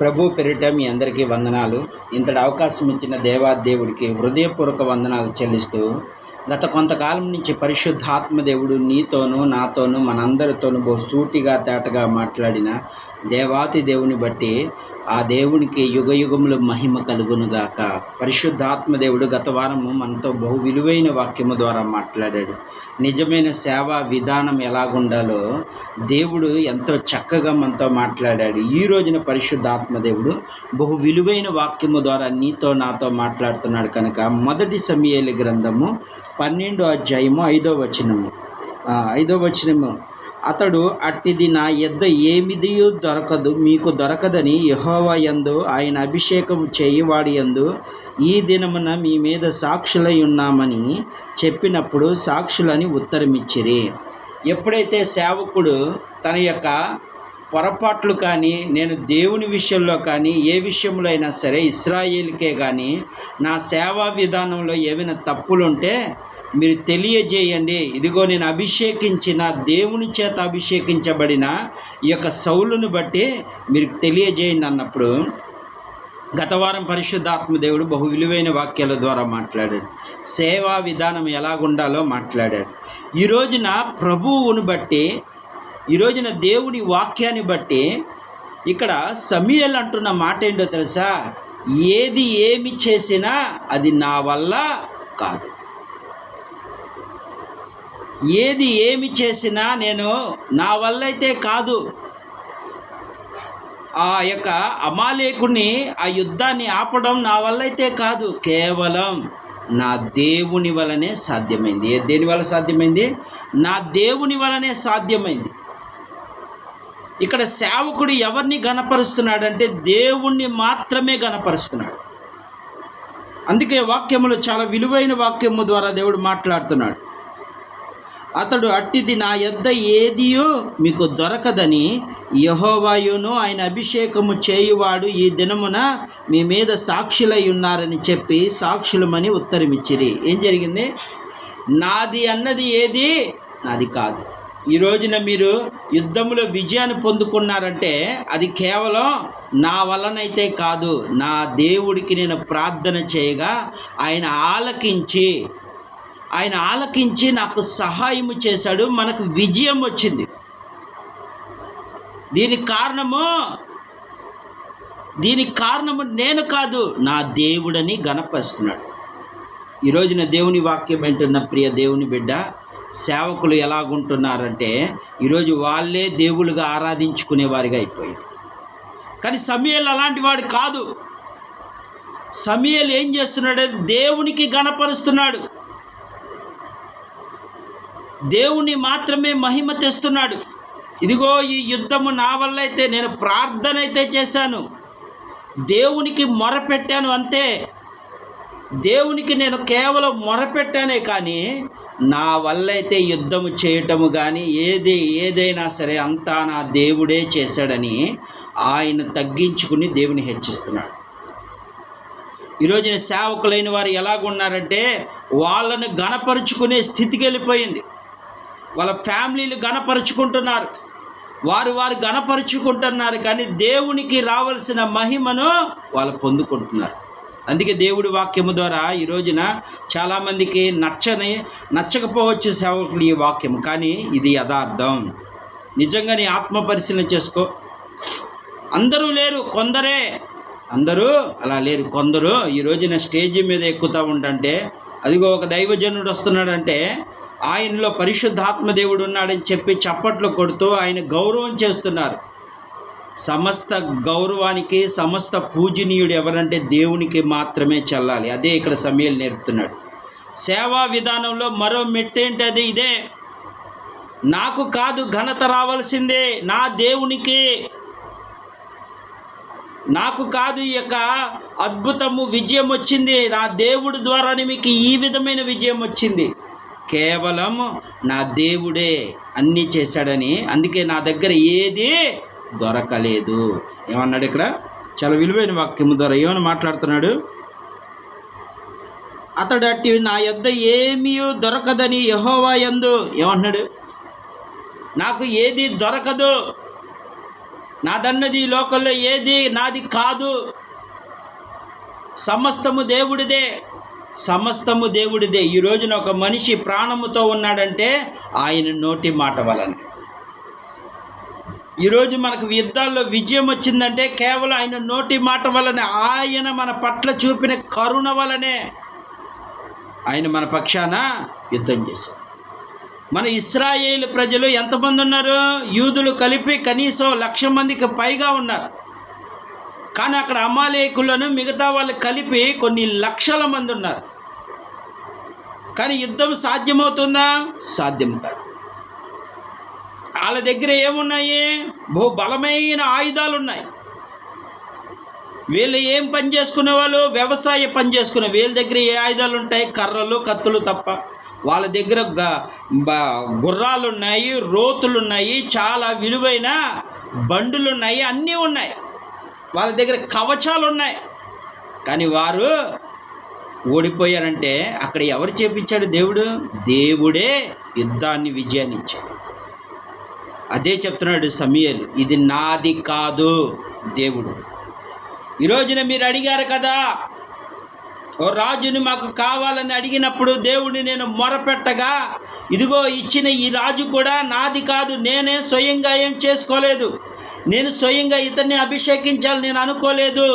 ప్రభు పేరిట మీ అందరికీ వందనాలు. ఇంతటి అవకాశం ఇచ్చిన దేవాదేవుడికి హృదయపూర్వక వందనాలు చెల్లిస్తూ, గత కొంతకాలం నుంచి పరిశుద్ధాత్మ దేవుడు నీతోనూ నాతోనూ మనందరితోనూ బహు సూటిగా తేటగా మాట్లాడిన దేవాతి దేవుని బట్టి ఆ దేవునికి యుగయుగములు మహిమ కలుగునుగాక. పరిశుద్ధాత్మ దేవుడు గత వారము మనతో బహు విలువైన వాక్యము ద్వారా మాట్లాడాడు. నిజమైన సేవా విధానం ఎలాగుండాలో దేవుడు ఎంతో చక్కగా మనతో మాట్లాడాడు. ఈ రోజున పరిశుద్ధాత్మ దేవుడు బహు విలువైన వాక్యము ద్వారా నీతో నాతో మాట్లాడుతున్నాడు కనుక మొదటి సమూయేలు గ్రంథము 12వ అధ్యాయము 5వ వచనము, అతడు అట్టిది నా యొద్ద ఏమిదియూ దొరకదు, మీకు దొరకదని యెహోవా యందు ఆయన అభిషేకం చేయువాడి యందు ఈ దినమున మీ మీద సాక్షులై ఉన్నామని చెప్పినప్పుడు సాక్షులని ఉత్తరమిచ్చిరి. ఎప్పుడైతే సేవకుడు తన యొక్క పొరపాట్లు కానీ, నేను దేవుని విషయంలో కానీ ఏ విషయంలో అయినా సరే ఇశ్రాయేలుకే కానీ నా సేవా విధానంలో ఏమైనా తప్పులుంటే మీరు తెలియజేయండి, ఇదిగో నేను అభిషేకించిన దేవుని చేత అభిషేకించబడిన ఈ యొక్క సౌలును బట్టి మీరు తెలియజేయండి అన్నప్పుడు గత వారం పరిశుద్ధాత్మ దేవుడు బహు విలువైన వాక్యాల ద్వారా మాట్లాడాడు. సేవా విధానం ఎలాగుండాలో మాట్లాడాడు. ఈ రోజున ప్రభువును బట్టి, ఈ రోజున దేవుని వాక్యాన్ని బట్టి ఇక్కడ సమూయేలు అంటున్న మాట ఏంటో తెలుసా? ఏమి చేసినా అది నా వల్ల కాదు. ఏమి చేసినా నేను నా వల్ల అయితే కాదు. ఆ యొక్క అమాలేకుని ఆ యుద్ధాన్ని ఆపడం నా వల్ల అయితే కాదు, కేవలం నా దేవుని వలనే సాధ్యమైంది. దేని వల్ల సాధ్యమైంది? నా దేవుని వలనే సాధ్యమైంది. ఇక్కడ సేవకుడు ఎవరిని గణపరుస్తున్నాడంటే దేవుణ్ణి మాత్రమే గణపరుస్తున్నాడు. అందుకే వాక్యములు చాలా విలువైన వాక్యము ద్వారా దేవుడు మాట్లాడుతున్నాడు. అతడు అట్టిది నా యొద్ద ఏదియో మీకు దొరకదని యెహోవాయును ఆయన అభిషేకము చేయువాడు ఈ దినమున మీ మీద సాక్షులై ఉన్నారని చెప్పి సాక్షులమని ఉత్తరమిచ్చిరి. ఏం జరిగింది? నాది అన్నది ఏది నాది కాదు. ఈ రోజున మీరు యుద్ధంలో విజయాన్ని పొందుకున్నారంటే అది కేవలం నా వలనైతే కాదు, నా దేవుడికి నేను ప్రార్థన చేయగా ఆయన ఆలకించి నాకు సహాయము చేశాడు, మనకు విజయం వచ్చింది. దీనికి కారణము నేను కాదు, నా దేవుడని గణపరుస్తున్నాడు. ఈ రోజున దేవుని వాక్యం వింటున్న ప్రియ దేవుని బిడ్డ, సేవకులు ఎలాగుంటున్నారంటే ఈరోజు వాళ్ళే దేవుళ్ళుగా ఆరాధించుకునే వారిగా అయిపోయారు. కానీ సమూయేలు అలాంటి వాడు కాదు. సమూయేలు ఏం చేస్తున్నాడంటే దేవునికి గణపరుస్తున్నాడు, దేవుని మాత్రమే మహిమ తెస్తున్నాడు. ఇదిగో ఈ యుద్ధము నా వల్ల అయితే, నేను ప్రార్థన అయితే చేశాను, దేవునికి మొరపెట్టాను, అంతే. దేవునికి నేను కేవలం మొరపెట్టానే కానీ నా వల్ల అయితే యుద్ధము చేయటము కానీ ఏదైనా సరే అంతా నా దేవుడే చేశాడని ఆయన తగ్గించుకుని దేవుని హెచ్చిస్తున్నాడు. ఈరోజున సేవకులైన వారు ఎలాగున్నారంటే వాళ్ళను గణపరుచుకునే స్థితికి వెళ్ళిపోయింది. వాళ్ళ ఫ్యామిలీలు గణపరుచుకుంటున్నారు, వారు గణపరుచుకుంటున్నారు, కానీ దేవునికి రావాల్సిన మహిమను వాళ్ళు పొందుకుంటున్నారు. అందుకే దేవుడి వాక్యము ద్వారా ఈ రోజున చాలామందికి నచ్చకపోవచ్చు సేవకులు ఈ వాక్యము, కానీ ఇది యథార్థం. నిజంగా నీ ఆత్మ పరిశీలన చేసుకో. అందరూ లేరు, కొందరే. అందరూ అలా లేరు, కొందరు ఈ రోజున స్టేజ్ మీద ఎక్కుతూ ఉంటే, అదిగో ఒక దైవజనుడు వస్తున్నాడంటే ఆయనలో పరిశుద్ధాత్మ దేవుడు ఉన్నాడని చెప్పి చప్పట్లు కొడుతూ ఆయన గౌరవం చేస్తున్నారు. సమస్త గౌరవానికి సమస్త పూజనీయుడు ఎవరంటే దేవునికి మాత్రమే చెల్లాలి. అదే ఇక్కడ సమూయేలు నేర్పుతున్నాడు. సేవా విధానంలో మరో మెట్టేంటి? అది ఇదే. నాకు కాదు ఘనత రావాల్సిందే, నా దేవునికి. నాకు కాదు ఈ యొక్క అద్భుతము విజయం వచ్చింది, నా దేవుడి ద్వారానే మీకు ఈ విధమైన విజయం వచ్చింది. కేవలం నా దేవుడే అన్నీ చేశాడని, అందుకే నా దగ్గర ఏది దొరకలేదు. ఏమన్నాడు ఇక్కడ? చాలా విలువైన వాక్యము ద్వారా ఏమని మాట్లాడుతున్నాడు? అతడు అట్టి నా యొద్ద ఏమీ దొరకదని యెహోవా యందు ఏమన్నాడు? నాకు ఏది దొరకదు, నాదన్నది ఈ లోకంలో ఏది నాది కాదు, సమస్తము దేవుడిదే, సమస్తము దేవుడిదే. ఈ రోజున ఒక మనిషి ప్రాణముతో ఉన్నాడంటే ఆయన నోటి మాట వలన. ఈరోజు మనకు యుద్ధాల్లో విజయం వచ్చిందంటే కేవలం ఆయన నోటి మాట వలనే, ఆయన మన పట్ల చూపిన కరుణ వలనే. ఆయన మన పక్షాన యుద్ధం చేశారు. మన ఇశ్రాయేలు ప్రజలు ఎంతమంది ఉన్నారు? యూదులు కలిపి కనీసం 1,00,000 మందికి పైగా ఉన్నారు. కానీ అక్కడ అమాలేకులను మిగతా వాళ్ళు కలిపి కొన్ని లక్షల మంది ఉన్నారు. కానీ యుద్ధం సాధ్యమవుతుందా? సాధ్యం కాదు. వాళ్ళ దగ్గర ఏమున్నాయి? బహు బలమైన ఆయుధాలు ఉన్నాయి. వీళ్ళు ఏం పని చేసుకునే వాళ్ళు? వ్యవసాయ పని చేసుకునే. వీళ్ళ దగ్గర ఏ ఆయుధాలు ఉంటాయి? కర్రలు, కత్తులు తప్ప. వాళ్ళ దగ్గర గుర్రాలు ఉన్నాయి, రోతులు ఉన్నాయి, చాలా విలువైన బండులు ఉన్నాయి, అన్నీ ఉన్నాయి. వాళ్ళ దగ్గర కవచాలు ఉన్నాయి. కానీ వారు ఓడిపోయారంటే అక్కడ ఎవరు చేపించాడు? దేవుడు. దేవుడే యుద్ధాన్ని విజయాన్ని ఇచ్చాడు. అదే చెప్తున్నాడు సమూయేలు, ఇది నాది కాదు, దేవుడు. ఈరోజున మీరు అడిగారు కదా, ఓ రాజుని మాకు కావాలని అడిగినప్పుడు దేవుడిని నేను మొరపెట్టగా, ఇదిగో ఇచ్చిన ఈ రాజు కూడా నాది కాదు, నేనే స్వయంగా ఏం చేసుకోలేదు, నేను స్వయంగా ఇతన్ని అభిషేకించాలని నేను అనుకోలేదు,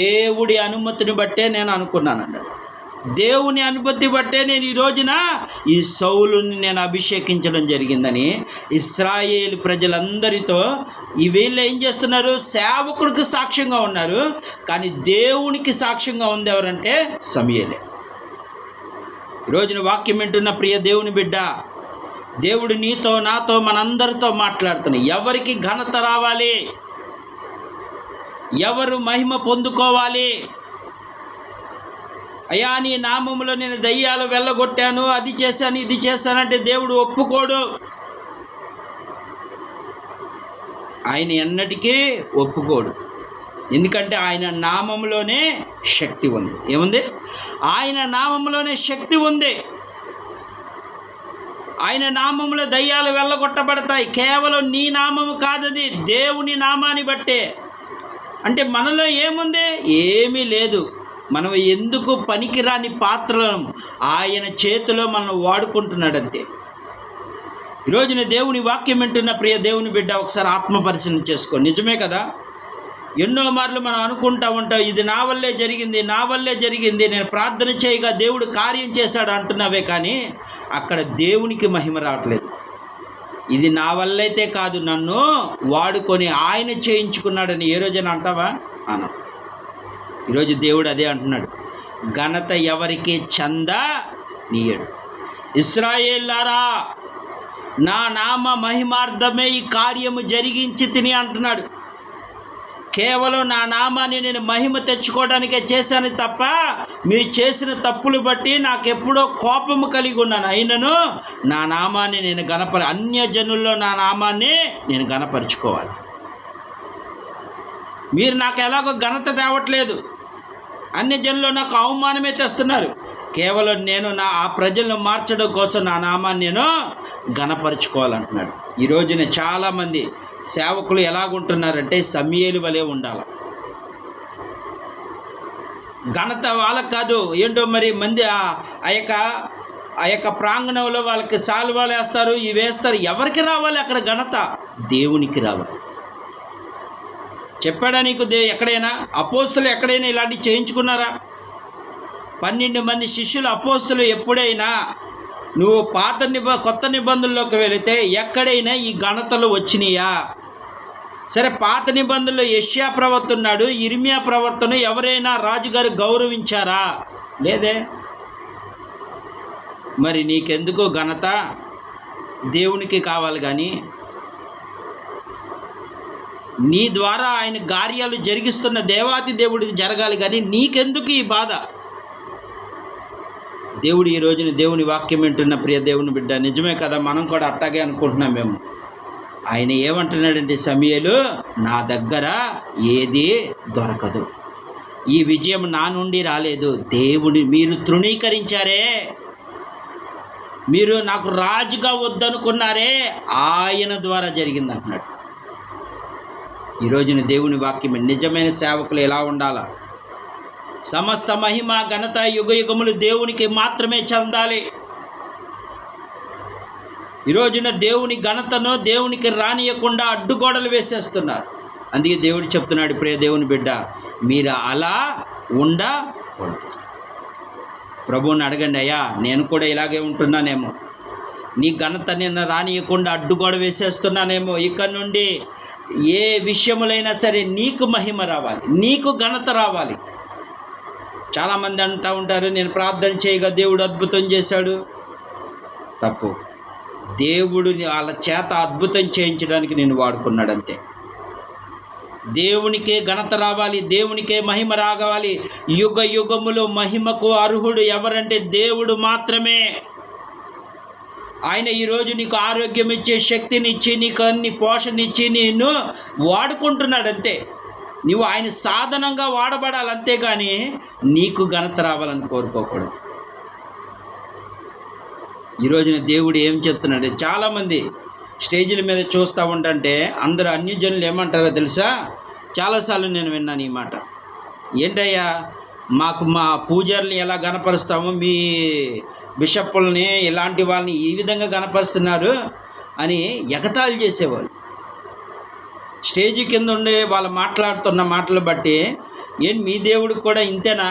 దేవుడి అనుమతిని బట్టే నేను అనుకున్నాను అన్నాడు. దేవుని అనుమతి బట్టే నేను ఈ రోజున ఈ సౌలుని నేను అభిషేకించడం జరిగిందని ఇశ్రాయేలు ప్రజలందరితో ఈ వీళ్ళు ఏం చేస్తున్నారు? సేవకుడికి సాక్ష్యంగా ఉన్నారు. కానీ దేవునికి సాక్ష్యంగా ఉంది ఎవరంటే సమూయేలే. ఈరోజున వాక్యం వింటున్న ప్రియ దేవుని బిడ్డ, దేవుడు నీతో నాతో మనందరితో మాట్లాడుతున్నాడు. ఎవరికి ఘనత రావాలి? ఎవరు మహిమ పొందుకోవాలి? అయ్యా నీ నామములో నేను దయ్యాలు వెళ్ళగొట్టాను, అది చేశాను, ఇది చేశానంటే దేవుడు ఒప్పుకోడు. ఆయన ఎన్నటికీ ఒప్పుకోడు. ఎందుకంటే ఆయన నామములోనే శక్తి ఉంది. ఏముంది? ఆయన నామములోనే శక్తి ఉంది. ఆయన నామములో దయ్యాలు వెళ్ళగొట్టబడతాయి. కేవలం నీ నామము కాదది, దేవుని నామాన్ని బట్టే. అంటే మనలో ఏముంది? ఏమీ లేదు. మనం ఎందుకు పనికిరాని పాత్రలను ఆయన చేతిలో మనం వాడుకుంటున్నాడంతే. ఈరోజున దేవుని వాక్యం వింటున్న ప్రియ దేవుని బిడ్డ, ఒకసారి ఆత్మ పరిశీలన చేసుకో. నిజమే కదా, ఎన్నో మార్లు మనం అనుకుంటా ఉంటాం, ఇది నా వల్లే జరిగింది, నా వల్లే జరిగింది, నేను ప్రార్థన చేయగా దేవుడు కార్యం చేశాడు అంటున్నావే. కానీ అక్కడ దేవునికి మహిమ రావట్లేదు. ఇది నా వల్లైతే కాదు, నన్ను వాడుకొని ఆయన చేయించుకున్నాడని ఏ రోజైనా అంటావా? అన. ఈరోజు దేవుడు అదే అంటున్నాడు, ఘనత ఎవరికి చందా నీయడు. ఇశ్రాయేలులారా, నా నామ మహిమార్థమే ఈ కార్యము జరిగించి తిని అంటున్నాడు. కేవలం నా నామాన్ని నేను మహిమ తెచ్చుకోవడానికే చేశాను తప్ప మీరు చేసిన తప్పులు బట్టి నాకెప్పుడో కోపము కలిగి ఉన్నాను. అయినను నా నామాన్ని నేను అన్యజనుల్లో నా నామాన్ని నేను ఘనపరుచుకోవాలి. మీరు నాకు ఎలాగో ఘనత తేవట్లేదు, అన్యజనుల్లో నాకు అవమానమే తెస్తున్నారు. కేవలం నేను ఆ ప్రజలను మార్చడం కోసం నా నామాన్ని నేను ఘనపరుచుకోవాలంటున్నాడు. ఈ రోజున చాలామంది సేవకులు ఎలాగుంటున్నారంటే సమూయేలు వలె ఉండాలి. ఘనత వాళ్ళకు కాదు. ఏంటో మరి మంది ఆ యొక్క ప్రాంగణంలో వాళ్ళకి సాల్వాలు వేస్తారు, ఇవి వేస్తారు. ఎవరికి రావాలి అక్కడ ఘనత? దేవునికి రావాలి. చెప్పాడా నీకు ఎక్కడైనా? అపోస్తులు ఎక్కడైనా ఇలాంటివి చేయించుకున్నారా? 12 మంది శిష్యులు అపోస్తులు ఎప్పుడైనా నువ్వు కొత్త నిబంధనలోకి వెళితే ఎక్కడైనా ఈ ఘనతలు వచ్చినాయా? సరే, పాత నిబంధనలో యెషయా ప్రవక్త ఉన్నాడు, ఇర్మియా ప్రవక్తను ఎవరైనా రాజుగారు గౌరవించారా? లేదే. మరి నీకెందుకు ఘనత? దేవునికి కావాలి. కానీ నీ ద్వారా ఆయన కార్యాలు జరిగిస్తున్న దేవాతి దేవుడికి జరగాలి. కానీ నీకెందుకు ఈ బాధ? దేవుడు ఈ రోజున దేవుని వాక్యం వింటున్న ప్రియ దేవుని బిడ్డ, నిజమే కదా, మనం కూడా అట్టాగే అనుకుంటున్నాం. మేము ఆయన ఏమంటున్నాడంటే, సమూయేలు, నా దగ్గర ఏది దొరకదు, ఈ విజయం నా నుండి రాలేదు, దేవుని మీరు తృణీకరించారే, మీరు నాకు రాజుగా వద్దనుకున్నారే, ఆయన ద్వారా జరిగింది అంటున్నాడు. ఈ రోజున దేవుని వాక్యం నిజమైన సేవకులు ఎలా ఉండాలా? సమస్త మహిమ ఘనత యుగయుగములు దేవునికి మాత్రమే చెందాలి. ఈ రోజున దేవుని ఘనతను దేవునికి రానియకుండా అడ్డుగోడలు వేసేస్తున్నారు. అందుకే దేవుడు చెప్తున్నాడు, ప్రియ దేవుని బిడ్డ, మీరు అలా ఉండకూడదు. ప్రభువుని అడగండి, అయ్యా నేను కూడా ఇలాగే ఉంటున్నానేమో, నీ ఘనత నిన్న రానియకుండా అడ్డుగోడ వేసేస్తున్నానేమో, ఇక్కడ నుండి ఏ విషయములైనా సరే నీకు మహిమ రావాలి, నీకు ఘనత రావాలి. చాలామంది అంటూ ఉంటారు, నేను ప్రార్థన చేయగా దేవుడు అద్భుతం చేశాడు. తప్పు. దేవుడు వాళ్ళ చేత అద్భుతం చేయించడానికి నేను వాడుకున్నాడు అంతే. దేవునికే ఘనత రావాలి, దేవునికే మహిమ రావాలి. యుగ యుగములు మహిమకు అర్హుడు ఎవరంటే దేవుడు మాత్రమే. ఆయన ఈరోజు నీకు ఆరోగ్యం ఇచ్చే శక్తినిచ్చి, నీకు అన్ని పోషణ ఇచ్చి నిన్ను వాడుకుంటున్నాడు అంతే. నువ్వు ఆయన సాధనంగా వాడబడాలి, అంతేగాని నీకు ఘనత రావాలని కోరుకోకూడదు. ఈరోజున దేవుడు ఏం చెప్తున్నాడు? చాలామంది స్టేజీల మీద చూస్తూ ఉంటుంటే అందరూ అన్యజనులు ఏమంటారో తెలుసా? చాలాసార్లు నేను విన్నాను ఈ మాట. ఏంటయ్యా, మాకు మా పూజారులు ఎలా గణపరుస్తాము, మీ బిషప్పుల్ని ఇలాంటి వాళ్ళని ఈ విధంగా గణపరుస్తున్నారు అని ఎగతాళి చేసేవాళ్ళు. స్టేజీ కింద ఉండే వాళ్ళు మాట్లాడుతున్న మాటలు బట్టి, మీ దేవుడికి కూడా ఇంతేనా?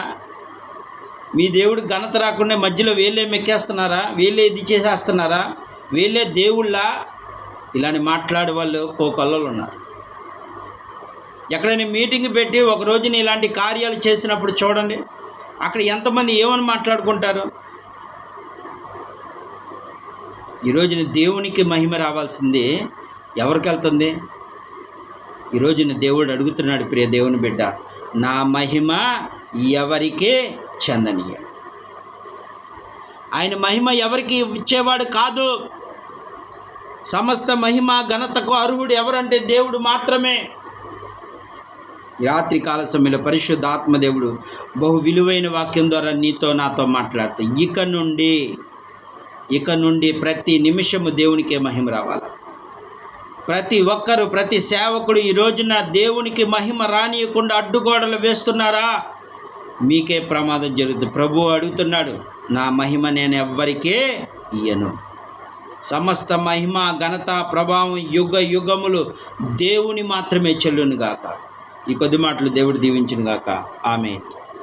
మీ దేవుడికి ఘనత రాకుండా మధ్యలో వీళ్ళే మెక్కేస్తున్నారా, వీళ్ళే ఇది చేసేస్తున్నారా, వీళ్ళే దేవుళ్ళ? ఇలాంటి మాట్లాడే వాళ్ళు కోకొల్లలు ఉన్నారు. ఎక్కడైనా మీటింగ్ పెట్టి ఒక రోజున ఇలాంటి కార్యాలు చేసినప్పుడు చూడండి, అక్కడ ఎంతమంది ఏమని మాట్లాడుకుంటారు. ఈరోజున దేవునికి మహిమ రావాల్సింది ఎవరికి వెళ్తుంది? ఈరోజున దేవుడు అడుగుతున్నాడు, ప్రియ దేవుని బిడ్డ, నా మహిమ ఎవరికే చెందనీయ. ఆయన మహిమ ఎవరికి ఇచ్చేవాడు కాదు. సమస్త మహిమ ఘనతకు అర్హుడు ఎవరంటే దేవుడు మాత్రమే. ఈ రాత్రి కాల సమయంలో పరిశుద్ధ ఆత్మదేవుడు బహు విలువైన వాక్యం ద్వారా నీతో నాతో మాట్లాడుతూ, ఇక నుండి ప్రతి నిమిషము దేవునికే మహిమ రావాలి. ప్రతి ఒక్కరు, ప్రతి సేవకుడు ఈ రోజున దేవునికి మహిమ రానియకుండా అడ్డుగోడలు వేస్తున్నారా, మీకే ప్రమాదం జరుగుతుంది. ప్రభువు అడుగుతున్నాడు, నా మహిమ నేను ఎవ్వరికే ఇయ్యను. సమస్త మహిమ ఘనత ప్రభావం యుగ యుగములు దేవుని మాత్రమే చెల్లును గాక. ఈ కొద్ది మాటలు దేవుడు దీవించును గాక. ఆమేన్.